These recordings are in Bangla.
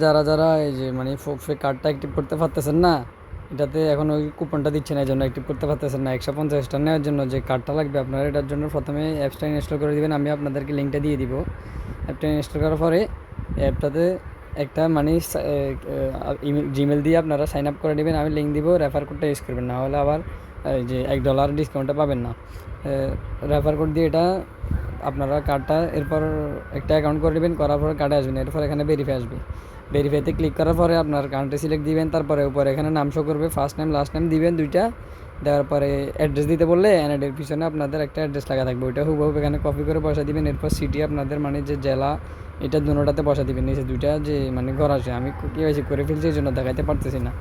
যারা যারা এই যে মানে ফোকফে কার্ডটা অ্যাক্টিভ করতে পারতেছেন না, এটাতে এখন ওই কুপনটা দিচ্ছে না, এই জন্য অ্যাক্টিভ করতে পারতেছেন না। 150টা নেওয়ার জন্য যে কার্ডটা লাগবে আপনার, এটার জন্য প্রথমে অ্যাপসটা ইনস্টল করে দেবেন। আমি আপনাদেরকে লিঙ্কটা দিয়ে দিব। অ্যাপটা ইনস্টল করার পরে অ্যাপটাতে একটা মানে জিমেল দিয়ে আপনারা সাইন আপ করে নেবেন। আমি লিঙ্ক দিব, রেফার কোডটা ইউজ করবেন, না হলে আবার এই যে $1 ডিসকাউন্টটা পাবেন না। রেফার কোড দিয়ে এটা আপনারা কার্ডটা এরপর একটা অ্যাকাউন্ট করে নেবেন, করার পরে কার্ডে আসবেন। এরপর এখানে ভেরিফাই আসবে, ভেরিফাইতে ক্লিক করার পরে আপনার কান্ট্রি সিলেক্ট দিবেন। তারপরে উপরে এখানে নাম শো করবে, ফার্স্ট নেম লাস্ট নেম দিবেন দুইটা। দেওয়ার পরে অ্যাড্রেস দিতে বললে এনআইডির পিছনে আপনাদের একটা অ্যাড্রেস লাগা থাকবে, ওইটা হুবহু এখানে কপি করে বসা দিবেন। এরপর সিটি আপনাদের মানে যে জেলা, এটা দুটোটাতে বসা দিবেন। নিচে দুইটা যে মানে ঘর আছে, আমি কেওয়াইসি করে ফেলছি এই জন্য দেখাইতে পারতেছি না।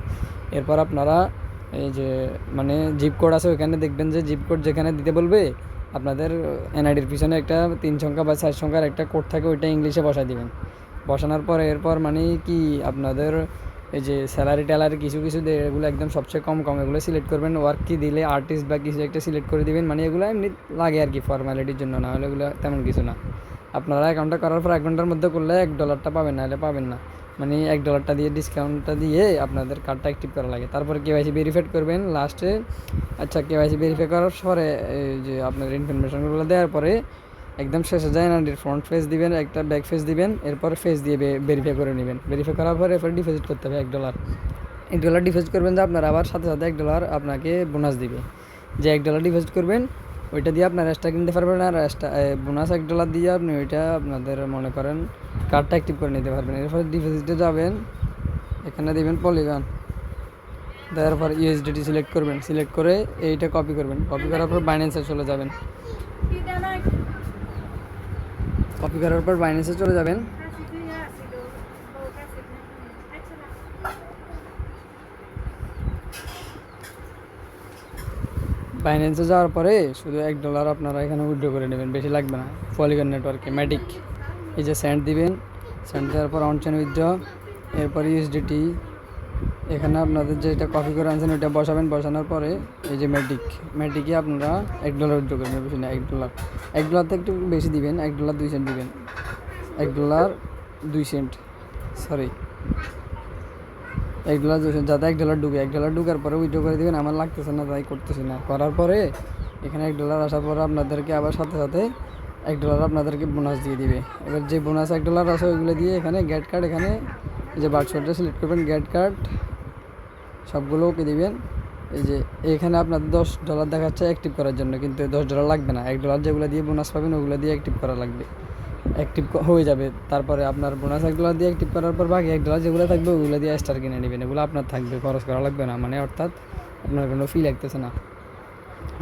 এরপর আপনারা এই যে মানে জিপ কোড আছে, ওইখানে দেখবেন যে জিপ কোড যেখানে দিতে বলবে আপনাদের এনআইডির পিছনে একটা 3 সংখ্যা বা 4 সংখ্যার একটা কোড থাকে, ওইটা ইংলিশে বসা দিবেন। বসানোর পরে এরপর মানে কি আপনাদের এই যে স্যালারি ট্যালারি কিছু কিছু এগুলো একদম সবচেয়ে কম কম এগুলো সিলেক্ট করবেন। ওয়ার্ক কি দিলে আর্টিস্ট বা কিছু একটা সিলেক্ট করে দিবেন, মানে এগুলো এমনি লাগে আর কি ফর্মালিটির জন্য, না হলে এগুলো তেমন কিছু না। আপনারা অ্যাকাউন্টটা করার পর 1 ঘন্টার মধ্যে করলে $1টা পাবেন, না হলে পাবেন না। মানে $1টা দিয়ে ডিসকাউন্টটা দিয়ে আপনাদের কার্ডটা অ্যাক্টিভ করা লাগে। তারপরে কেওয়াইসি ভেরিফাই করবেন লাস্টে। আচ্ছা, কেওয়াইসি ভেরিফাই করার পরে এই যে আপনার ইনফরমেশনগুলো দেওয়ার পরে একদম শেষে যায় না, ফ্রন্ট ফেস দিবেন, একটা ব্যাক ফেস দিবেন, এরপর ফেস দিয়ে ভেরিফাই করে নেবেন। ভেরিফাই করার পরে এরপর ডিপোজিট করতে হবে $1 ডিপোজিট করবেন, যে আপনার আবার সাথে সাথে $1 আপনাকে বোনাস দিবে। যে $1 ডিপোজিট করবেন ওইটা দিয়ে আপনার এক্সট্রা কিনতে পারবেন, আর এক্সট্রা বোনাস $1 দিয়ে আপনি ওইটা আপনাদের মনে করেন কার্ডটা অ্যাক্টিভ করে নিতে পারবেন। এরপর ডিপোজিটে যাবেন, এখানে দিবেন পলিগন, দেওয়ার পর ইউএসডিটি সিলেক্ট করবেন। সিলেক্ট করে এইটা কপি করবেন, কপি করার পর বাইন্যান্সে চলে যাবেন। কপি করার পর বাইন্যান্সে চলে যাবেন। বাইন্যান্সে যাওয়ার পরে শুধু $1 আপনারা এখানে উইথড্র করে নেবেন, বেশি লাগবে না। পলিগন নেটওয়ার্কে ম্যাটিক এই যে সেন্ড দিবেন, সেন্ড দেওয়ার পর অনচেন উইথড্র, এরপর ইউএসডিটি এখানে আপনাদের যেটা কপি করে আনছেন ওইটা বসাবেন। বসানোর পরে এই যে ম্যাটিকে আপনারা $1 উইথড্র করবেন, বেশি না $1 থেকে একটু বেশি দিবেন, $1.02 দিবেন, $1.02 সরি $1.02, যাতে $1 ঢুকে। $1 ঢুকার পরে উইথড্র করে দেবেন। আমার লাগতেছে না তাই করতেছি না। করার পরে এখানে $1 আসার পরে আপনাদেরকে আবার সাথে সাথে $1 আপনাদেরকে বোনাস দিয়ে দিবে। এবার যে বোনাস $1 আছে ওইগুলো দিয়ে এখানে গেট কার্ড, এখানে এই যে বার্ডশটটা সিলেক্ট করবেন, গেট কার্ড সবগুলো ওকে দিবেন। এই যে এখানে আপনাদের $10 দেখাচ্ছে অ্যাক্টিভ করার জন্য, কিন্তু $10 লাগবে না। $1 যেগুলো দিয়ে বোনাস পাবেন ওগুলো দিয়ে অ্যাক্টিভ করা লাগবে, অ্যাক্টিভ হয়ে যাবে। তারপরে আপনার বোনাস $1 দিয়ে অ্যাক্টিভ করার পর বাকি $1 যেগুলো থাকবে ওগুলো দিয়ে স্টার কিনে নেবেন। এগুলো আপনার থাকবে, খরচ করা লাগবে না, মানে অর্থাৎ আপনার কোনো ফি লাগতেছে না।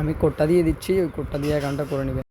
আমি কোডটা দিয়ে দিচ্ছি, ওই কোডটা দিয়ে অ্যাকাউন্টটা করে নেবেন।